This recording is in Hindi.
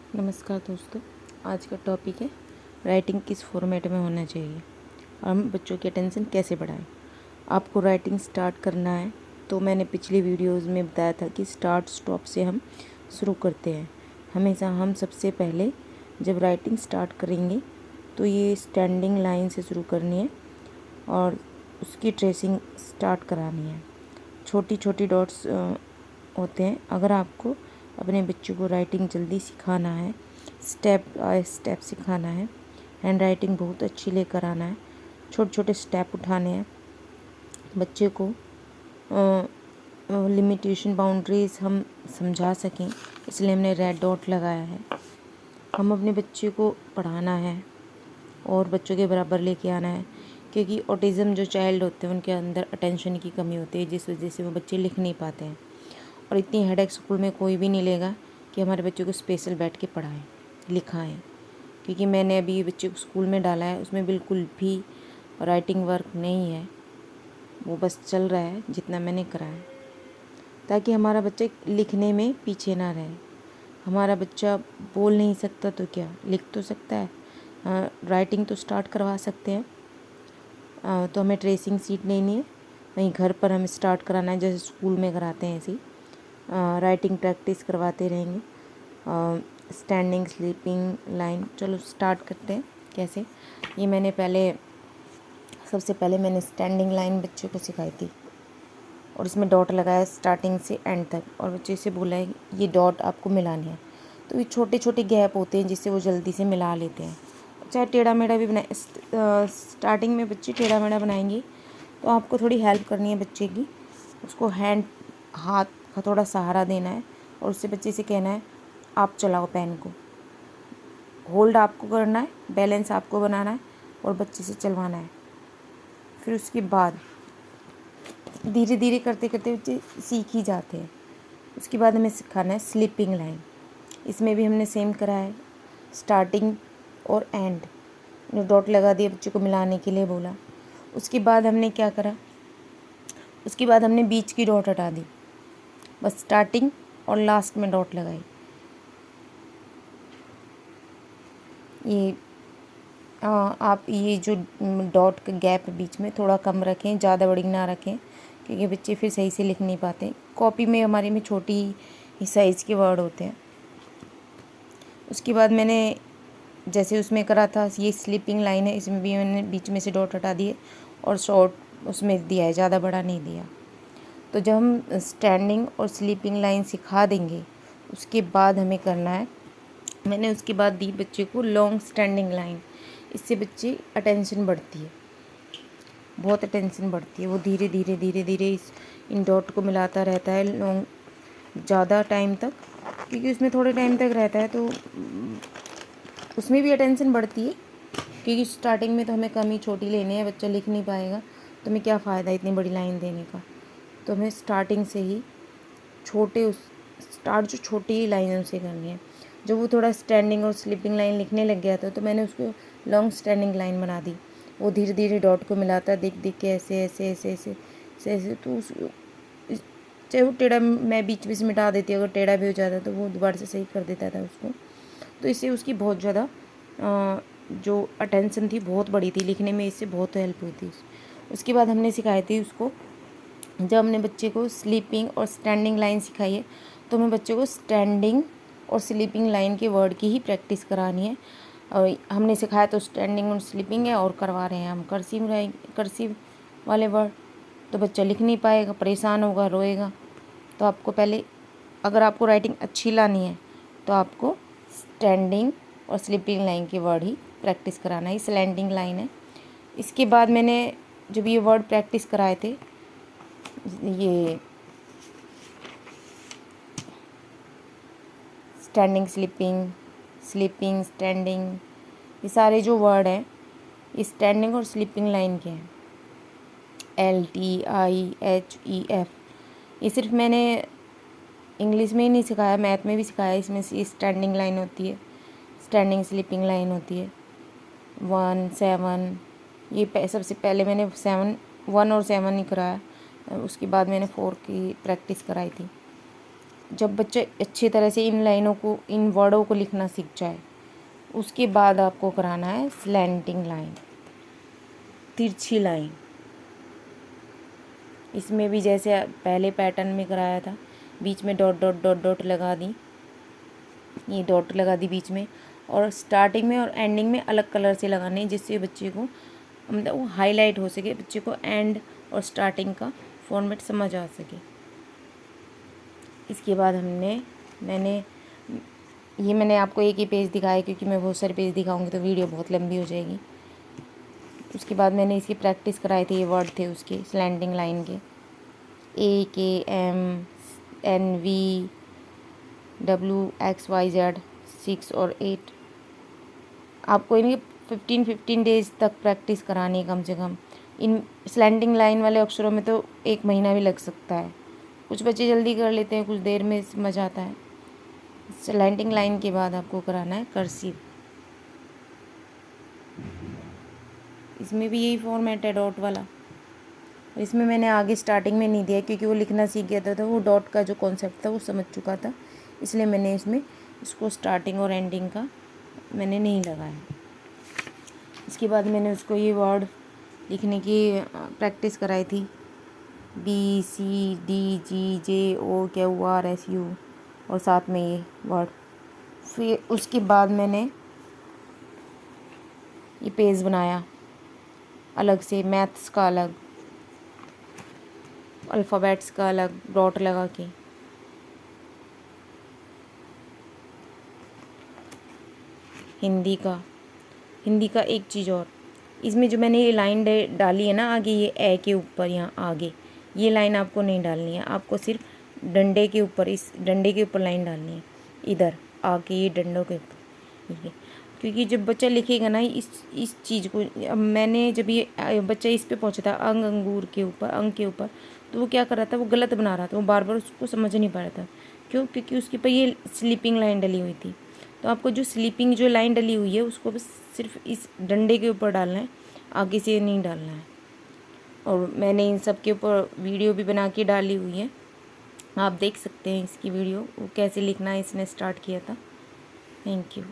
नमस्कार दोस्तों। आज का टॉपिक है राइटिंग किस फॉर्मेट में होना चाहिए और हम बच्चों की अटेंशन कैसे बढ़ाएं। आपको राइटिंग स्टार्ट करना है तो मैंने पिछली वीडियोस में बताया था कि स्टार्ट स्टॉप से हम शुरू करते हैं। हमेशा हम सबसे पहले जब राइटिंग स्टार्ट करेंगे तो ये स्टैंडिंग लाइन से शुरू करनी है और उसकी ट्रेसिंग स्टार्ट करानी है। छोटी छोटी डॉट्स होते हैं। अगर आपको अपने बच्चों को राइटिंग जल्दी सिखाना है, स्टेप बाय स्टेप सिखाना है, हैंड राइटिंग बहुत अच्छी लेकर आना है, छोटे छोटे स्टेप उठाने हैं, बच्चे को लिमिटेशन बाउंड्रीज हम समझा सकें, इसलिए हमने रेड डॉट लगाया है। हम अपने बच्चे को पढ़ाना है और बच्चों के बराबर लेके आना है, क्योंकि ऑटिज़म जो चाइल्ड होते हैं उनके अंदर अटेंशन की कमी होती है, जिस वजह से वो बच्चे लिख नहीं पाते हैं। और इतनी हेडेक स्कूल में कोई भी नहीं लेगा कि हमारे बच्चों को स्पेशल बैठ के पढ़ाएं लिखाएं, क्योंकि मैंने अभी बच्चे को स्कूल में डाला है, उसमें बिल्कुल भी राइटिंग वर्क नहीं है। वो बस चल रहा है जितना मैंने करा है, ताकि हमारा बच्चा लिखने में पीछे ना रहे। हमारा बच्चा बोल नहीं सकता तो क्या, लिख तो सकता है। राइटिंग तो स्टार्ट करवा सकते हैं। तो हमें ट्रेसिंग सीट लेनी है, वहीं घर पर हमें स्टार्ट कराना है, जैसे स्कूल में कराते हैं ऐसे ही राइटिंग प्रैक्टिस करवाते रहेंगे। स्टैंडिंग स्लीपिंग लाइन, चलो स्टार्ट करते हैं कैसे। ये मैंने सबसे पहले मैंने स्टैंडिंग लाइन बच्चे को सिखाई थी और इसमें डॉट लगाया स्टार्टिंग से एंड तक, और बच्चे से बोला है ये डॉट आपको मिलानी है। तो ये छोटे छोटे गैप होते हैं जिससे वो जल्दी से मिला लेते हैं। चाहे टेढ़ा मेढ़ा भी बनाए, स्टार्टिंग में बच्चे टेढ़ा मेढ़ा बनाएंगे तो आपको थोड़ी हेल्प करनी है बच्चे की। उसको हाथ का थोड़ा सहारा देना है और उससे बच्चे से कहना है आप चलाओ पेन को। होल्ड आपको करना है, बैलेंस आपको बनाना है और बच्चे से चलवाना है। फिर उसके बाद धीरे धीरे करते करते बच्चे सीख ही जाते हैं। उसके बाद हमें सिखाना है स्लीपिंग लाइन। इसमें भी हमने सेम करा है, स्टार्टिंग और एंड डॉट लगा दिया, बच्चे को मिलाने के लिए बोला। उसके बाद हमने क्या करा, उसके बाद हमने बीच की डॉट हटा दी, बस स्टार्टिंग और लास्ट में डॉट लगाई। ये आप ये जो डॉट का गैप बीच में थोड़ा कम रखें, ज़्यादा बड़ी ना रखें, क्योंकि बच्चे फिर सही से लिख नहीं पाते। कॉपी में हमारे में छोटी ही साइज़ के वर्ड होते हैं। उसके बाद मैंने जैसे उसमें करा था, ये स्लीपिंग लाइन है, इसमें भी मैंने बीच में से डॉट हटा दिए और शॉर्ट उसमें दिया है, ज़्यादा बड़ा नहीं दिया। तो जब हम स्टैंडिंग और स्लीपिंग लाइन सिखा देंगे, उसके बाद हमें करना है, मैंने उसके बाद दी बच्चे को लॉन्ग स्टैंडिंग लाइन। इससे बच्चे अटेंशन बढ़ती है, बहुत अटेंशन बढ़ती है। वो धीरे धीरे धीरे धीरे इन डॉट को मिलाता रहता है लॉन्ग ज़्यादा टाइम तक, क्योंकि उसमें थोड़े टाइम तक रहता है तो उसमें भी अटेंशन बढ़ती है। क्योंकि स्टार्टिंग में तो हमें कम ही छोटी लेनी है, बच्चा लिख नहीं पाएगा तो हमें क्या फ़ायदा इतनी बड़ी लाइन देने का। तो हमें स्टार्टिंग से ही स्टार्ट जो छोटी ही लाइनों से करनी है। जब वो थोड़ा स्टैंडिंग और स्लीपिंग लाइन लिखने लग गया था तो मैंने उसको लॉन्ग स्टैंडिंग लाइन बना दी। वो धीरे धीरे डॉट को मिलाता देख देख के ऐसे ऐसे ऐसे ऐसे ऐसे ऐसे, तो चाहे वो टेढ़ा मैं बीच में से मिटा देती, अगर टेढ़ा भी हो जाता तो वो दोबारा से सही कर देता था उसको। तो इससे उसकी बहुत ज़्यादा जो अटेंशन थी बहुत बड़ी थी, लिखने में इससे बहुत हेल्प हुई थी। उसके बाद हमने सिखाई थी उसको, जब हमने बच्चे को स्लीपिंग और स्टैंडिंग लाइन सिखाई है तो हमें बच्चे को स्टैंडिंग और स्लीपिंग लाइन के वर्ड की ही प्रैक्टिस करानी है। और हमने सिखाया तो स्टैंडिंग और स्लीपिंग है, और करवा रहे हैं हम कर्सिव वाले वर्ड, तो बच्चा लिख नहीं पाएगा, परेशान होगा, रोएगा। तो आपको पहले, अगर आपको राइटिंग अच्छी लानी है तो आपको स्टैंडिंग और स्लीपिंग लाइन के वर्ड ही प्रैक्टिस कराना है। स्लैंडिंग लाइन है। इसके बाद मैंने जब ये वर्ड प्रैक्टिस कराए थे, ये स्टैंडिंग स्लीपिंग, स्लीपिंग स्टैंडिंग, ये सारे जो वर्ड हैं ये स्टैंडिंग और स्लीपिंग लाइन के हैं। LTIHEF, ये सिर्फ मैंने इंग्लिश में ही नहीं सिखाया, मैथ में भी सिखाया। इसमें से स्टैंडिंग लाइन होती है, स्टैंडिंग स्लीपिंग लाइन होती है। 1 7, ये सबसे पहले मैंने 1 और 7 ही कराया, उसके बाद मैंने 4 की प्रैक्टिस कराई थी। जब बच्चा अच्छी तरह से इन लाइनों को, इन वर्डों को लिखना सीख जाए, उसके बाद आपको कराना है स्लैंटिंग लाइन, तिरछी लाइन। इसमें भी जैसे पहले पैटर्न में कराया था, बीच में डॉट डॉट डॉट डॉट लगा दी, ये डॉट लगा दी बीच में, और स्टार्टिंग में और एंडिंग में अलग कलर से लगाने हैं, जिससे बच्चे को मतलब वो हाईलाइट हो सके, बच्चे को एंड और स्टार्टिंग का फॉर्मेट समझ आ सके। इसके बाद मैंने आपको एक ही पेज दिखाया, क्योंकि मैं बहुत सारे पेज दिखाऊंगी तो वीडियो बहुत लंबी हो जाएगी। उसके बाद मैंने इसकी प्रैक्टिस कराए थे, ये वर्ड थे उसके स्लैंटिंग लाइन के, AKMNVWXYZ 6 और 8। आपको इनकी 15 डेज़ तक प्रैक्टिस करानी है कम से कम। इन स्लैंटिंग लाइन वाले अक्षरों में तो 1 महीना भी लग सकता है। कुछ बच्चे जल्दी कर लेते हैं, कुछ देर में समझ आता है। स्लैंटिंग लाइन के बाद आपको कराना है कर्सिव। इसमें भी यही फॉर्मेट है डॉट वाला। इसमें मैंने आगे स्टार्टिंग में नहीं दिया, क्योंकि वो लिखना सीख गया था, तो वो डॉट का जो कॉन्सेप्ट था वो समझ चुका था, इसलिए मैंने इसको स्टार्टिंग और एंडिंग का मैंने नहीं लगाया। इसके बाद मैंने उसको ये वर्ड लिखने की प्रैक्टिस कराई थी, BCDGJOQRSU, और साथ में ये वर्ड। फिर उसके बाद मैंने ये पेज बनाया अलग से, मैथ्स का अलग, अल्फ़ाबेट्स का अलग, डॉट लगा के। हिंदी का एक चीज़ और, इसमें जो मैंने ये लाइन डाली है ना आगे, ये ए के ऊपर यहाँ आगे, ये लाइन आपको नहीं डालनी है, आपको सिर्फ डंडे के ऊपर, इस डंडे के ऊपर लाइन डालनी है, इधर आगे ये डंडों के ऊपर, ठीक है। क्योंकि जब बच्चा लिखेगा ना इस चीज़ को, अब मैंने जब ये बच्चा इस पे पहुंचा था अंग के ऊपर, तो वो क्या कर रहा था, वो गलत बना रहा था, वो बार बार उसको समझ नहीं पा रहा था। क्यों? क्योंकि उसके ऊपर ये स्लीपिंग लाइन डली हुई थी। तो आपको जो स्लीपिंग जो लाइन डली हुई है, उसको बस सिर्फ इस डंडे के ऊपर डालना है, आगे से नहीं डालना है। और मैंने इन सब के ऊपर वीडियो भी बना के डाली हुई है, आप देख सकते हैं इसकी वीडियो, वो कैसे लिखना है इसने स्टार्ट किया था। Thank you.